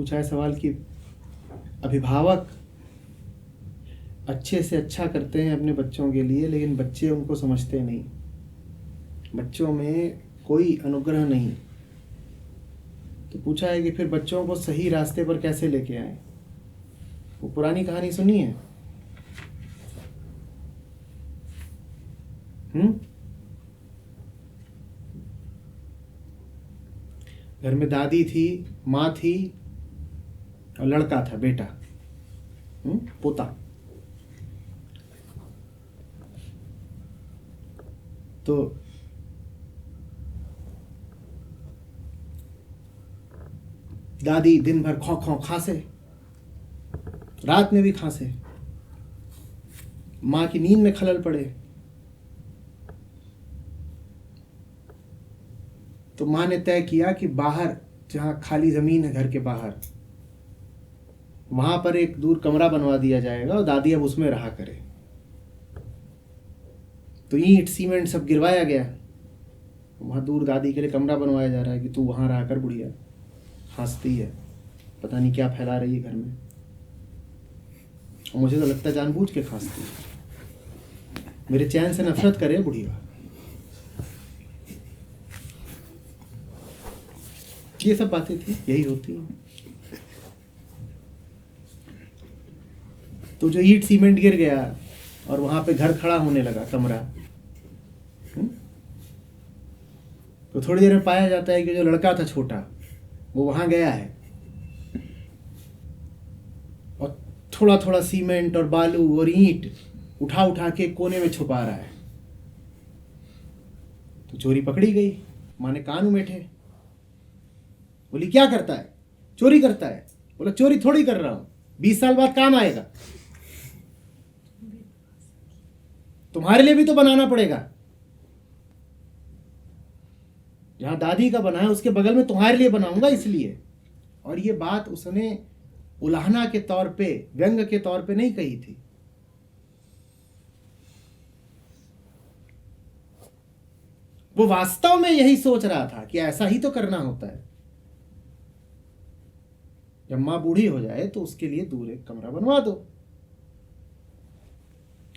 पूछा है सवाल कि अभिभावक अच्छे से अच्छा करते हैं अपने बच्चों के लिए, लेकिन बच्चे उनको समझते नहीं, बच्चों में कोई अनुग्रह नहीं। तो पूछा है कि फिर बच्चों को सही रास्ते पर कैसे लेके आए। वो पुरानी कहानी सुनी है? घर में दादी थी, माँ थी और लड़का था, बेटा, पोता। तो दादी दिन भर खौ खौ खांसे, रात में भी खांसे, माँ की नींद में खलल पड़े। तो माँ ने तय किया कि बाहर, जहाँ खाली ज़मीन है घर के बाहर, वहाँ पर एक दूर कमरा बनवा दिया जाएगा और दादी अब उसमें रहा करे। तो ईंट सीमेंट सब गिरवाया गया, वहाँ दूर दादी के लिए कमरा बनवाया जा रहा है कि तू वहाँ रहा कर बुढ़िया, खांसती है, पता नहीं क्या फैला रही है घर में, और मुझे तो लगता है जानबूझ के खांसती है, मेरे चैन से नफरत करे बुढ़िया। ये सब बातें थी, यही होती है। तो जो ईंट सीमेंट गिर गया और वहां पे घर खड़ा होने लगा, कमरा, तो थोड़ी देर में पाया जाता है कि जो लड़का था छोटा, वो वहां गया है और थोड़ा थोड़ा सीमेंट और बालू और ईंट उठा उठा के कोने में छुपा रहा है। तो चोरी पकड़ी गई। माँ ने कान उमेठे, बोली क्या करता है? चोरी करता है। बोला चोरी थोड़ी कर रहा हूं, 20 साल बाद काम आएगा, तुम्हारे लिए भी तो बनाना पड़ेगा। जहां दादी का बना है उसके बगल में तुम्हारे लिए बनाऊंगा, इसलिए। और ये बात उसने उलाहना के तौर पे, व्यंग के तौर पे नहीं कही थी। वो वास्तव में यही सोच रहा था कि ऐसा ही तो करना होता है। जब मां बूढ़ी हो जाए तो उसके लिए दूर एक कमरा बनवा दो।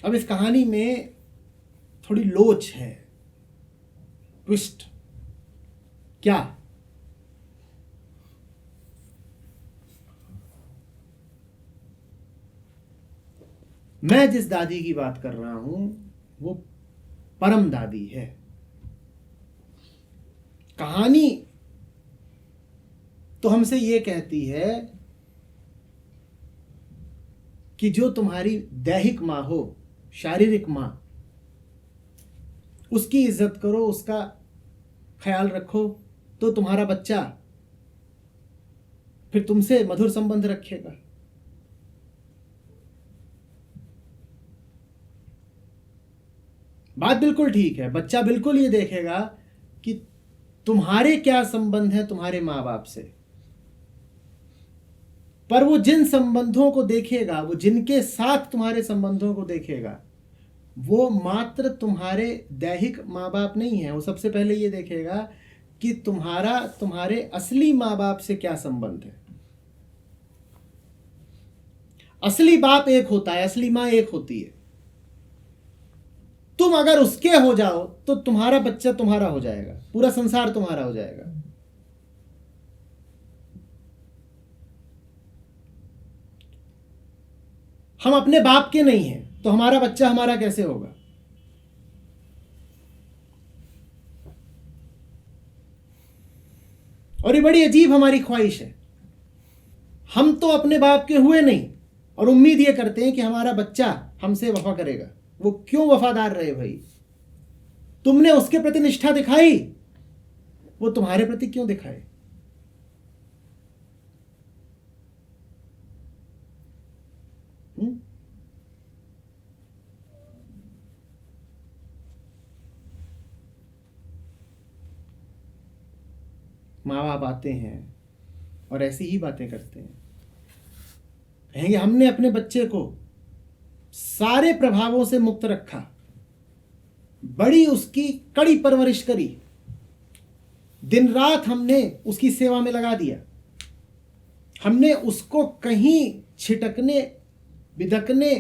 अब इस कहानी में थोड़ी लोच है, ट्विस्ट। क्या? मैं जिस दादी की बात कर रहा हूं वो परम दादी है। कहानी तो हमसे ये कहती है कि जो तुम्हारी दैहिक मां हो, शारीरिक मां, उसकी इज्जत करो, उसका ख्याल रखो, तो तुम्हारा बच्चा फिर तुमसे मधुर संबंध रखेगा। बात बिल्कुल ठीक है। बच्चा बिल्कुल ये देखेगा कि तुम्हारे क्या संबंध है तुम्हारे मां बाप से, पर वो जिन संबंधों को देखेगा, वो जिनके साथ तुम्हारे संबंधों को देखेगा, वो मात्र तुम्हारे दैहिक माँ बाप नहीं है। वो सबसे पहले ये देखेगा कि तुम्हारे असली माँ बाप से क्या संबंध है। असली बाप एक होता है, असली माँ एक होती है। तुम अगर उसके हो जाओ तो तुम्हारा बच्चा तुम्हारा हो जाएगा, पूरा संसार तुम्हारा हो जाएगा। हम अपने बाप के नहीं हैं तो हमारा बच्चा हमारा कैसे होगा? और ये बड़ी अजीब हमारी ख्वाहिश है। हम तो अपने बाप के हुए नहीं और उम्मीद ये करते हैं कि हमारा बच्चा हमसे वफा करेगा। वो क्यों वफादार रहे भाई? तुमने उसके प्रति निष्ठा दिखाई, वो तुम्हारे प्रति क्यों दिखाए? माँ बाप आते हैं और ऐसी ही बातें करते हैं। कहेंगे हमने अपने बच्चे को सारे प्रभावों से मुक्त रखा, बड़ी उसकी कड़ी परवरिश करी, दिन रात हमने उसकी सेवा में लगा दिया, हमने उसको कहीं छिटकने, बिदकने,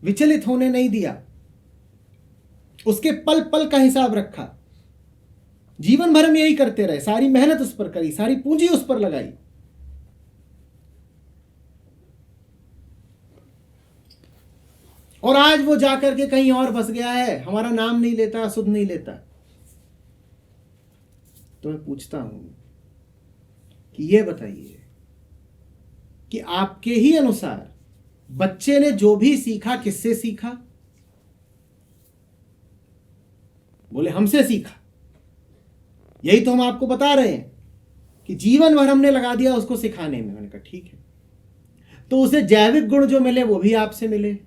विचलित होने नहीं दिया। उसके पल पल का हिसाब रखा। जीवन भर हम यही करते रहे, सारी मेहनत उस पर करी, सारी पूंजी उस पर लगाई। और आज वो जाकर के कहीं और बस गया है, हमारा नाम नहीं लेता, सुध नहीं लेता। तो मैं पूछता हूं कि ये बताइए कि आपके ही अनुसार बच्चे ने जो भी सीखा किससे सीखा? बोले हमसे सीखा। यही तो हम आपको बता रहे हैं कि जीवन भर हमने लगा दिया उसको सिखाने में। मैंने कहा ठीक है, तो उसे जैविक गुण जो मिले वो भी आपसे मिले,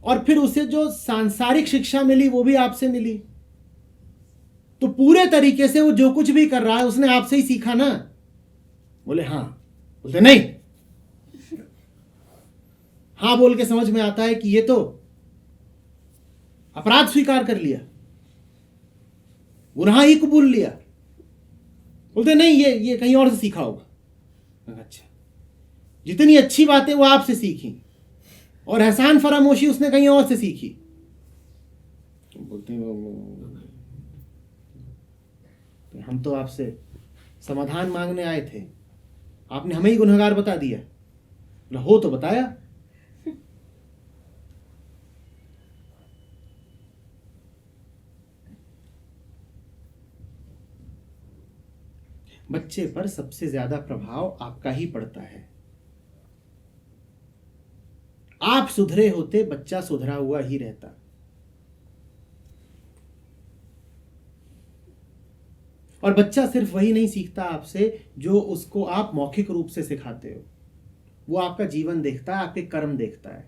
और फिर उसे जो सांसारिक शिक्षा मिली वो भी आपसे मिली। तो पूरे तरीके से वो जो कुछ भी कर रहा है उसने आपसे ही सीखा ना? बोले हाँ। बोलते नहीं, हाँ बोल के समझ में आता है कि ये तो अपराध स्वीकार कर लिया, गुनाह ही कबूल लिया। बोलते नहीं, ये कहीं और से सीखा होगा। अच्छा, जितनी अच्छी बातें वो आपसे सीखी और एहसान फरामोशी उसने कहीं और से सीखी। बोलते हम तो आपसे समाधान मांगने आए थे, आपने हमें ही गुनहगार बता दिया। हो तो बताया। बच्चे पर सबसे ज्यादा प्रभाव आपका ही पड़ता है। आप सुधरे होते बच्चा सुधरा हुआ ही रहता। और बच्चा सिर्फ वही नहीं सीखता आपसे जो उसको आप मौखिक रूप से सिखाते हो, वो आपका जीवन देखता है, आपके कर्म देखता है।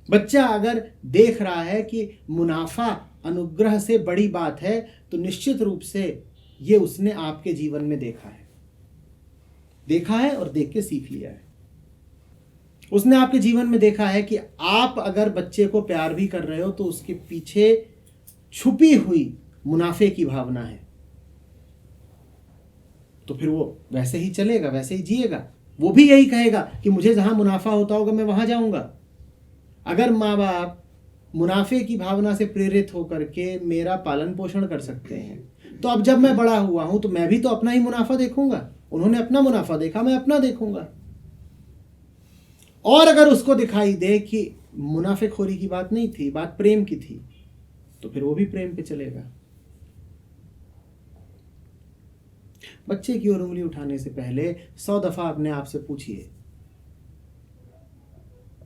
बच्चा अगर देख रहा है कि मुनाफा अनुग्रह से बड़ी बात है, तो निश्चित रूप से ये उसने आपके जीवन में देखा है और देख के सीख लिया है। उसने आपके जीवन में देखा है कि आप अगर बच्चे को प्यार भी कर रहे हो तो उसके पीछे छुपी हुई मुनाफे की भावना है। तो फिर वो वैसे ही चलेगा, वैसे ही जिएगा। वो भी यही कहेगा कि मुझे जहां मुनाफा होता होगा मैं वहां जाऊंगा। अगर माँ बाप मुनाफे की भावना से प्रेरित होकर के मेरा पालन पोषण कर सकते हैं, तो अब जब मैं बड़ा हुआ हूं तो मैं भी तो अपना ही मुनाफा देखूंगा। उन्होंने अपना मुनाफा देखा, मैं अपना देखूंगा। और अगर उसको दिखाई दे कि मुनाफेखोरी की बात नहीं थी, बात प्रेम की थी, तो फिर वो भी प्रेम पे चलेगा। बच्चे की ओर उंगली उठाने से पहले 100 दफा अपने आप से पूछिए,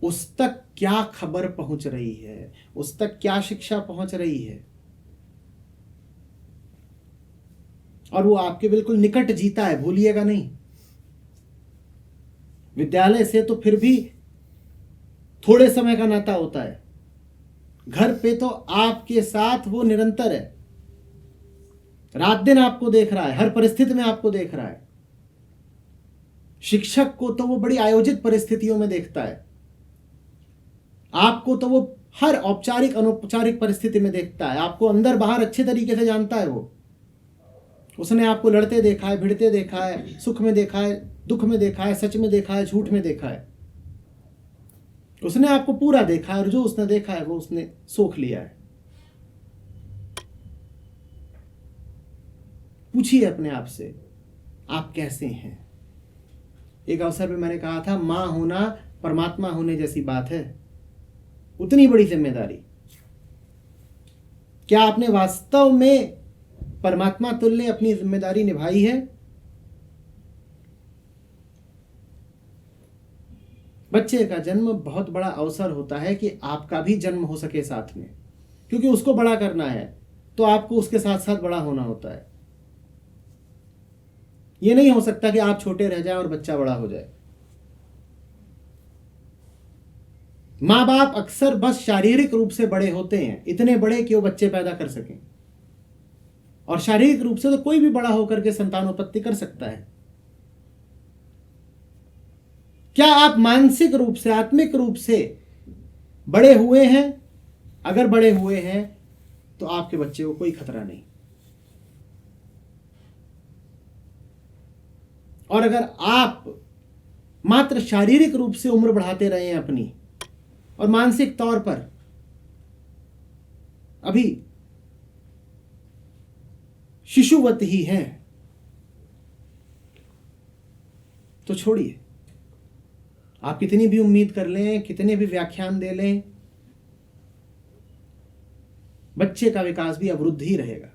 उस तक क्या खबर पहुंच रही है, उस तक क्या शिक्षा पहुंच रही है। और वो आपके बिल्कुल निकट जीता है, भूलिएगा नहीं। विद्यालय से तो फिर भी थोड़े समय का नाता होता है, घर पे तो आपके साथ वो निरंतर है, रात दिन आपको देख रहा है, हर परिस्थिति में आपको देख रहा है। शिक्षक को तो वो बड़ी आयोजित परिस्थितियों में देखता है, आपको तो वो हर औपचारिक अनौपचारिक परिस्थिति में देखता है, आपको अंदर बाहर अच्छे तरीके से जानता है। वो उसने आपको लड़ते देखा है, भिड़ते देखा है, सुख में देखा है, दुख में देखा है, सच में देखा है, झूठ में देखा है। उसने आपको पूरा देखा है और जो उसने देखा है वो उसने सोख लिया है। पूछिए अपने आप से, आप कैसे हैं। एक अवसर पे मैंने कहा था, मां होना परमात्मा होने जैसी बात है, उतनी बड़ी जिम्मेदारी। क्या आपने वास्तव में परमात्मा तुल्य अपनी जिम्मेदारी निभाई है? बच्चे का जन्म बहुत बड़ा अवसर होता है कि आपका भी जन्म हो सके साथ में, क्योंकि उसको बड़ा करना है तो आपको उसके साथ साथ बड़ा होना होता है। यह नहीं हो सकता कि आप छोटे रह जाएं और बच्चा बड़ा हो जाए। माँ बाप अक्सर बस शारीरिक रूप से बड़े होते हैं, इतने बड़े कि वो बच्चे पैदा कर सकें, और शारीरिक रूप से तो कोई भी बड़ा होकर के संतानोत्पत्ति कर सकता है। क्या आप मानसिक रूप से, आत्मिक रूप से बड़े हुए हैं? अगर बड़े हुए हैं तो आपके बच्चे को कोई खतरा नहीं। और अगर आप मात्र शारीरिक रूप से उम्र बढ़ाते रहे हैं अपनी और मानसिक तौर पर अभी शिशुवत ही हैं, तो छोड़िए। आप कितनी भी उम्मीद कर लें, कितने भी व्याख्यान दे लें, बच्चे का विकास भी अवरुद्ध ही रहेगा।